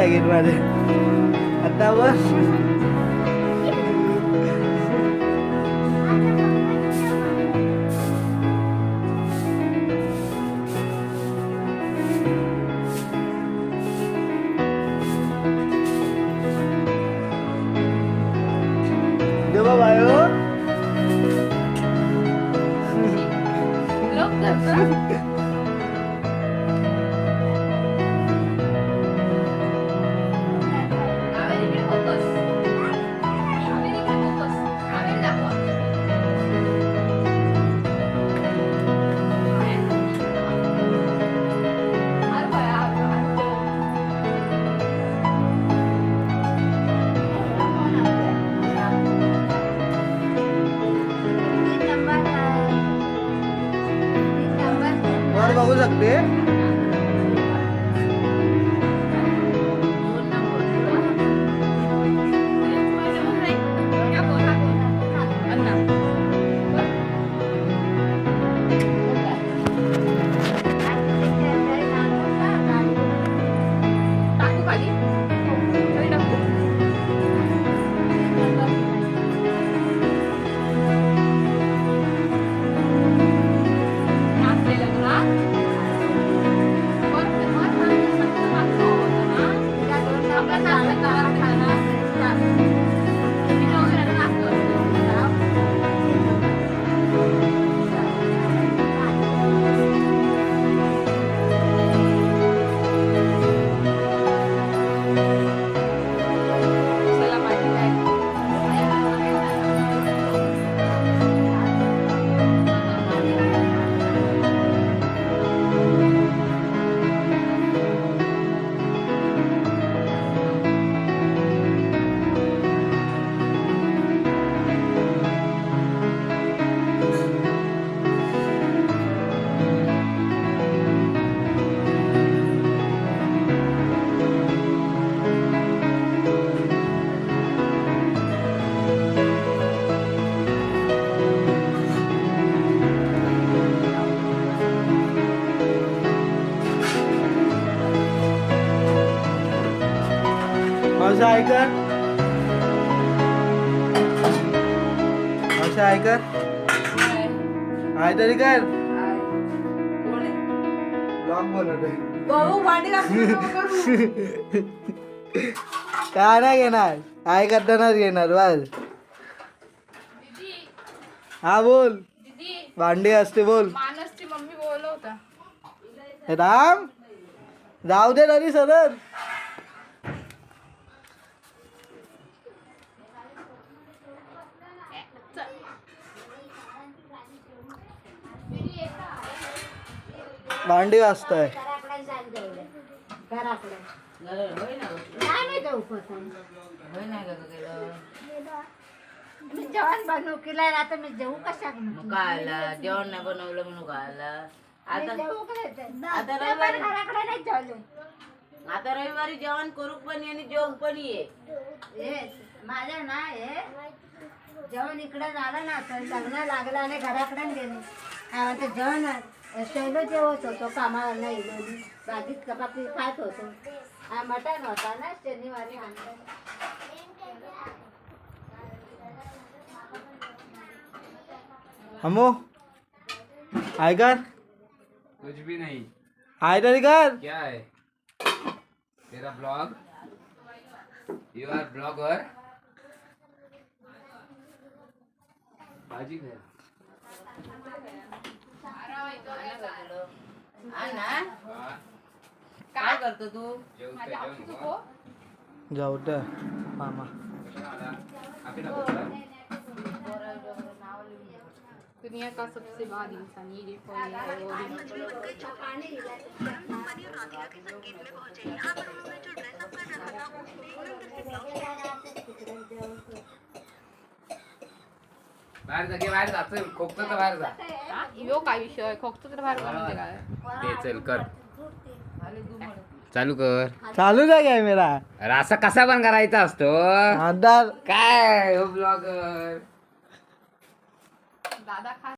बॅगेत मध्ये आता बस देवा बायो वर बघू शकते असं ऐकर असं ऐकर आहे तरी कर ब्लॉग बनवतोय काय नाही घेणार काय करतानाच घेणार बस हा बोल भांडी असते बोल मम्मी बोलवता राम जाऊ दे तरी सरळ भांडी वाजताय जेवण बनवू केलं आता मी जेवू कशा जेवण नाही बनवलं म्हणून खायला आता घराकडे नाही जेवले आता रविवारी जेवण करू पण ये आणि जेवण पण ये माझ्या ना हे जेवण इकडे झालं ना तर लग्न लागलं आणि घराकडे गेले आता जेवण शैलो जेवत होतो कामाला नाही भाजीत चपाती खात होतो मटण होता ना शनिवारी आणलं हमो आय कर कुछ भी नहीं आय तरी कर क्या है तेरा ब्लॉग यू आर ब्लॉगर भाजी है काय करतो तू जाऊ दे मामा दुनिया का सबसे बड़ा इंसान ये देखो बाहेर जा घे बाहेर जा चल खोकतो तर बाहेर जा यो काय विषय खोकतो तर बाहेर बनवते काय ते चल कर चालू कर चालू द्या कॅमेरा अरे असा कसा पण करायचा असतो आधार काय हो ब्लॉगर दादा खा